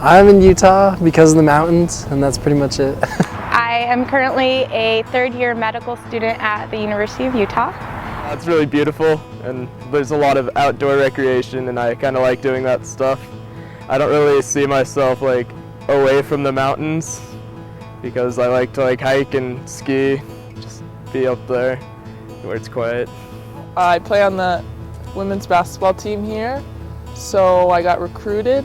I'm in Utah because of the mountains, and that's pretty much it. I am currently a third-year medical student at the University of Utah. It's really beautiful, and there's a lot of outdoor recreation, and I kind of like doing that stuff. I don't really see myself like away from the mountains because I like to hike and ski, just be up there where it's quiet. I play on the women's basketball team here, so I got recruited,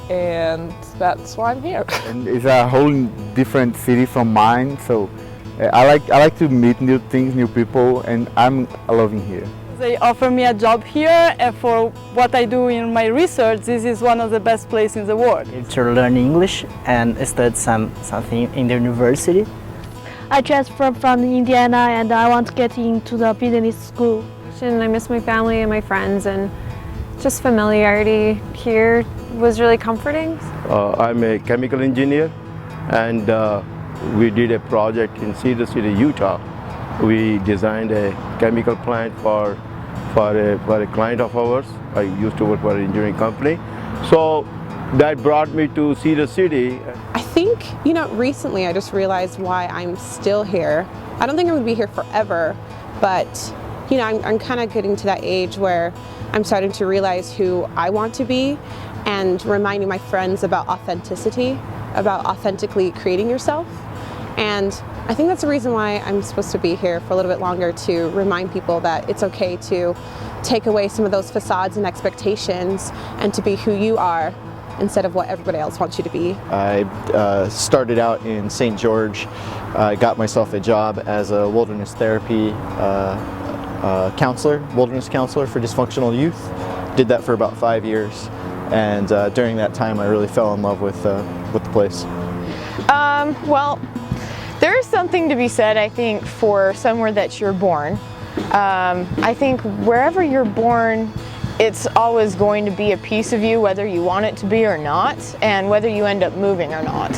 and that's why I'm here. And it's a whole different city from mine, so I like to meet new things, new people, and I'm loving here. They offer me a job here, and for what I do in my research, this is one of the best places in the world. To learn English and study something in the university. I transferred from Indiana and I want to get into the business school. I miss my family and my friends, and just familiarity here was really comforting. I'm a chemical engineer, and we did a project in Cedar City, Utah. We designed a chemical plant for a client of ours. I used to work for an engineering company. So that brought me to Cedar City. I think, recently I just realized why I'm still here. I don't think I'm going to be here forever, but I'm kind of getting to that age where I'm starting to realize who I want to be and reminding my friends about authenticity, about authentically creating yourself. And I think that's the reason why I'm supposed to be here for a little bit longer, to remind people that it's okay to take away some of those facades and expectations and to be who you are instead of what everybody else wants you to be. I started out in St. George. I got myself a job as a wilderness therapy counselor, wilderness counselor for dysfunctional youth. Did that for about 5 years, and during that time I really fell in love with the place. Well, there is something to be said, I think, for somewhere that you're born. I think wherever you're born, it's always going to be a piece of you, whether you want it to be or not, and whether you end up moving or not.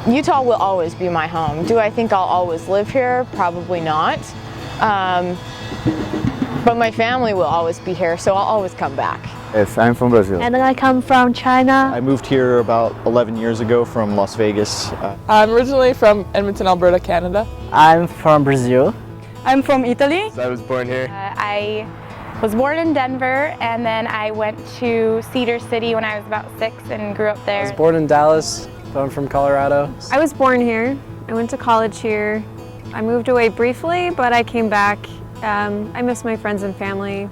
Utah will always be my home. Do I think I'll always live here? Probably not. But my family will always be here, so I'll always come back. Yes, I'm from Brazil. And I come from China. I moved here about 11 years ago from Las Vegas. I'm originally from Edmonton, Alberta, Canada. I'm from Brazil. I'm from Italy. So I was born here. I was born in Denver, and then I went to Cedar City when I was about 6 and grew up there. I was born in Dallas, but I'm from Colorado. I was born here. I went to college here. I moved away briefly, but I came back. I miss my friends and family,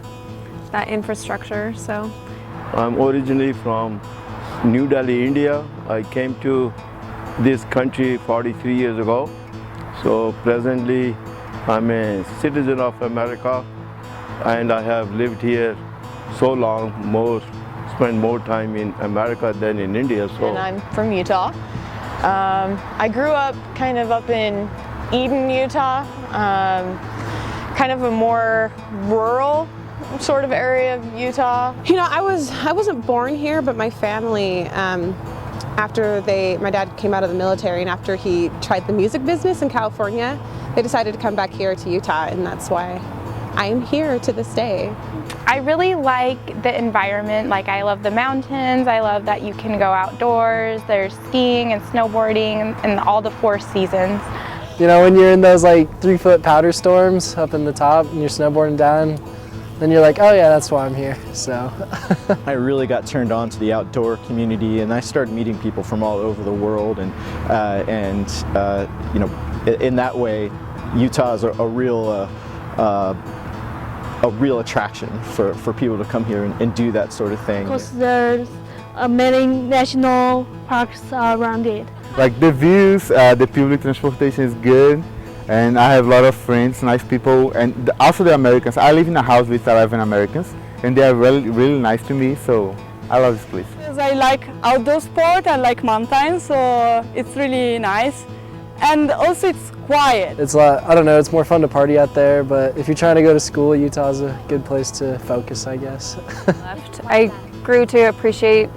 that infrastructure, so. I'm originally from New Delhi, India. I came to this country 43 years ago. So presently I'm a citizen of America, and I have lived here so long, spent more time in America than in India. So. And I'm from Utah. I grew up kind of up in Eden, Utah, kind of a more rural sort of area of Utah. I wasn't born here, but my family, after my dad came out of the military and after he tried the music business in California, they decided to come back here to Utah, and that's why I am here to this day. I really like the environment. I love the mountains. I love that you can go outdoors. There's skiing and snowboarding and all the 4 seasons. When you're in those 3-foot powder storms up in the top and you're snowboarding down, then you're like, oh yeah, that's why I'm here, so. I really got turned on to the outdoor community, and I started meeting people from all over the world, and in that way, Utah is a real attraction for people to come here and do that sort of thing. Because there's many national parks around it. The views, the public transportation is good, and I have a lot of friends, nice people, and also the Americans. I live in a house with 11 Americans, and they are really nice to me, so I love this place. I like outdoor sport, I like mountains, so it's really nice. And also it's quiet. It's I don't know, it's more fun to party out there, but if you're trying to go to school, Utah's a good place to focus, I guess. I grew to appreciate,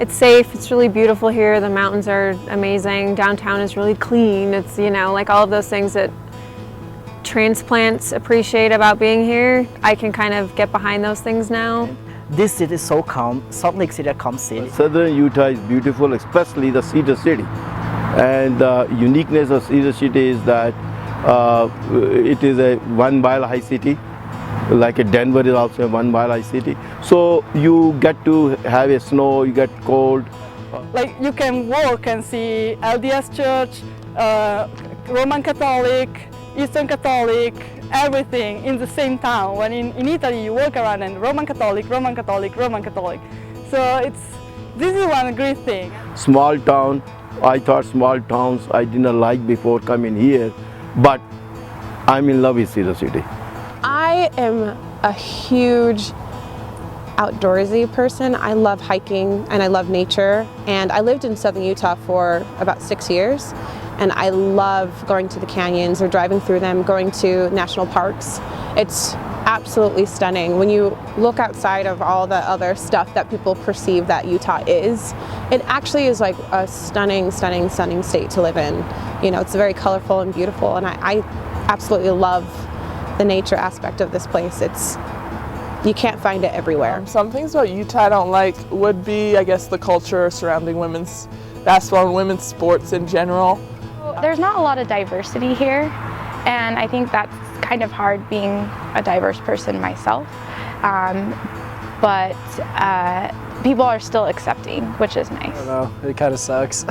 it's safe, it's really beautiful here, the mountains are amazing, downtown is really clean, it's, all of those things that transplants appreciate about being here. I can kind of get behind those things now. this city is so calm. Salt Lake City, a calm city. Southern Utah is beautiful, especially the Cedar City. And the uniqueness of Cedar City is that it is a 1 mile high city, like Denver is also a 1 mile high city. So you get to have a snow, you get cold. Like you can walk and see LDS Church, Roman Catholic, Eastern Catholic, everything in the same town. When in Italy you walk around and Roman Catholic, Roman Catholic, Roman Catholic. So this is one great thing. Small town, I thought small towns I didn't like before coming here, but I'm in love with Cedar City. I am a huge outdoorsy person. I love hiking and I love nature, and I lived in southern Utah for about 6 years, and I love going to the canyons or driving through them, going to national parks. It's absolutely stunning. When you look outside of all the other stuff that people perceive that Utah is, it actually is like a stunning, stunning, stunning state to live in. You know, it's very colorful and beautiful, and I absolutely love the nature aspect of this place. You can't find it everywhere. Some things about Utah I don't like would be, I guess, the culture surrounding women's basketball and women's sports in general. There's not a lot of diversity here, and I think that's kind of hard being a diverse person myself. But people are still accepting, which is nice. I don't know, it kind of sucks.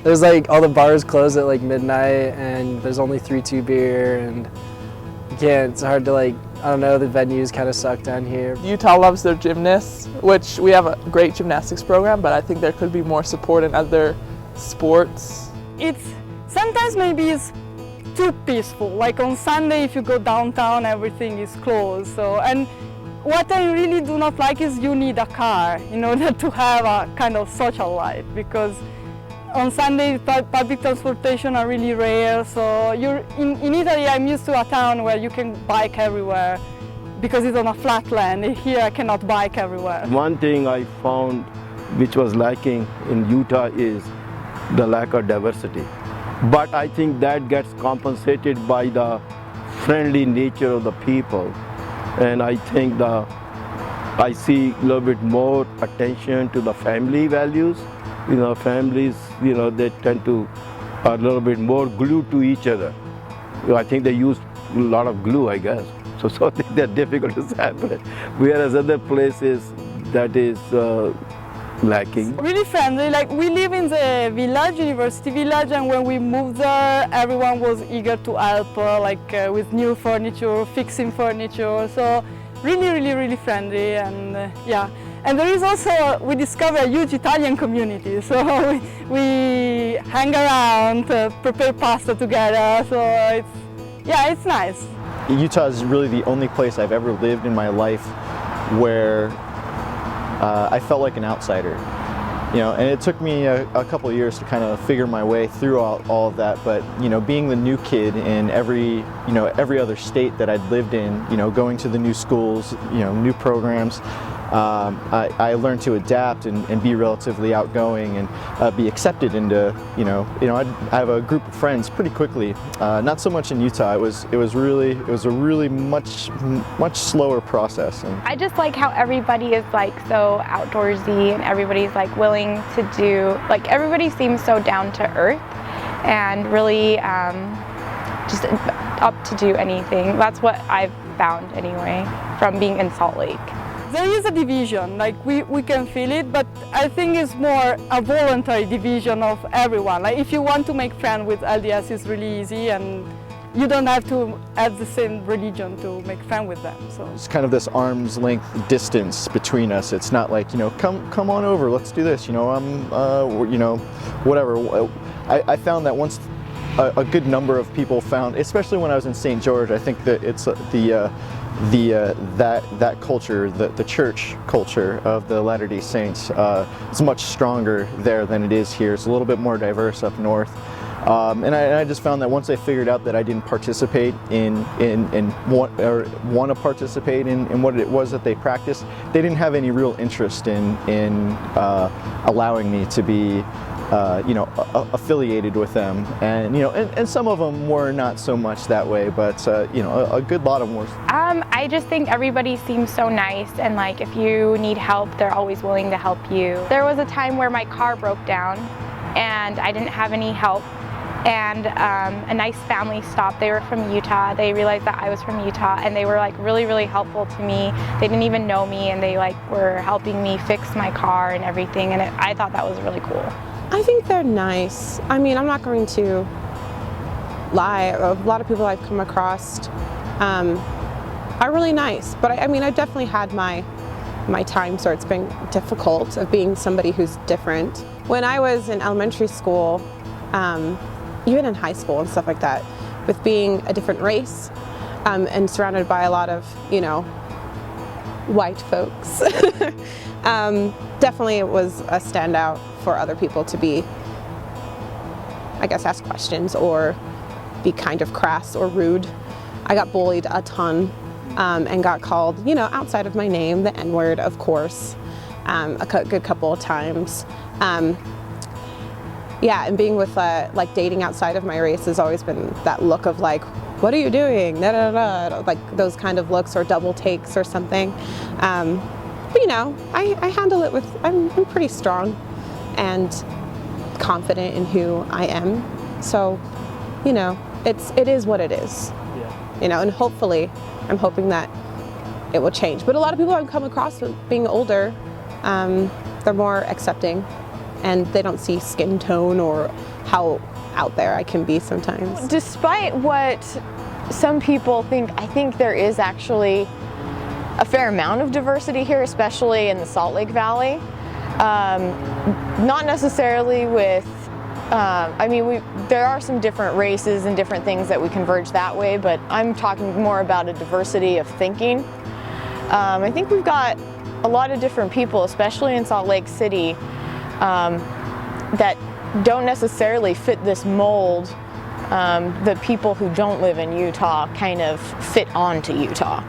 There's like all the bars close at like midnight, and there's only 3-2 beer, and it's hard to like, I don't know, the venues kind of suck down here. Utah loves their gymnasts, which we have a great gymnastics program, but I think there could be more support in other sports. Sometimes maybe it's too peaceful. Like on Sunday, if you go downtown, everything is closed. And what I really do not like is you need a car in order to have a kind of social life, because on Sunday public transportation are really rare. So in Italy, I'm used to a town where you can bike everywhere because it's on a flat land. Here I cannot bike everywhere. One thing I found which was lacking in Utah is the lack of diversity. But I think that gets compensated by the friendly nature of the people. And I think I see a little bit more attention to the family values. You know, families, you know, they tend to are a little bit more glued to each other. I think they use a lot of glue, I guess. So I think they're difficult to separate. Whereas other places, that is lacking. Really friendly. Like we live in the village, University Village, and when we moved there, everyone was eager to help, with new furniture, fixing furniture. So really, really, really friendly, and yeah. And there is also, we discovered a huge Italian community, so we hang around, prepare pasta together, so it's nice. Utah is really the only place I've ever lived in my life where I felt like an outsider. You know, and it took me a couple of years to kind of figure my way through all of that, but you know, being the new kid in every other state that I'd lived in, you know, going to the new schools, you know, new programs, I learned to adapt and be relatively outgoing and be accepted into, I have a group of friends pretty quickly. Not so much in Utah. It was a really much slower process. And I just like how everybody is like so outdoorsy, and everybody's like willing to do, like everybody seems so down to earth and really just up to do anything. That's what I've found anyway from being in Salt Lake. There is a division, like we can feel it, but I think it's more a voluntary division of everyone. Like if you want to make friends with LDS, it's really easy, and you don't have to have the same religion to make friends with them. So it's kind of this arm's length distance between us. It's not like, come on over, let's do this. Whatever. I found that once a good number of people found, especially when I was in St. George, I think that it's that culture, the church culture of the Latter-day Saints, is much stronger there than it is here. It's a little bit more diverse up north. And I just found that once I figured out that I didn't participate in want to participate in what it was that they practiced, they didn't have any real interest in allowing me to be affiliated with them, and and some of them were not so much that way, but a good lot of them were. I just think everybody seems so nice, and like if you need help, they're always willing to help you. There was a time where my car broke down and I didn't have any help, and a nice family stopped. They were from Utah. They realized that I was from Utah, and they were like really helpful to me. They didn't even know me, and they like were helping me fix my car and everything, and I thought that was really cool. I think they're nice. I mean, I'm not going to lie. A lot of people I've come across are really nice, but I mean, I've definitely had my times where it's been difficult of being somebody who's different. When I was in elementary school, even in high school and stuff like that, with being a different race and surrounded by a lot of, white folks, definitely it was a standout for other people to be, I guess, ask questions or be kind of crass or rude. I got bullied a ton and got called, outside of my name, the N-word, of course, a good couple of times. Yeah, and being with, like, dating outside of my race has always been that look of, like, what are you doing? Da, da, da, da. Like, those kind of looks, or double takes or something. But, I handle it with, I'm pretty strong and confident in who I am. So, it is what it is. Yeah. And hopefully, I'm hoping that it will change. But a lot of people I've come across with being older, they're more accepting, and they don't see skin tone or how out there I can be sometimes. Despite what some people think, I think there is actually a fair amount of diversity here, especially in the Salt Lake Valley. Not necessarily with, there are some different races and different things that we converge that way, but I'm talking more about a diversity of thinking. I think we've got a lot of different people, especially in Salt Lake City, that don't necessarily fit this mold that people who don't live in Utah kind of fit onto Utah.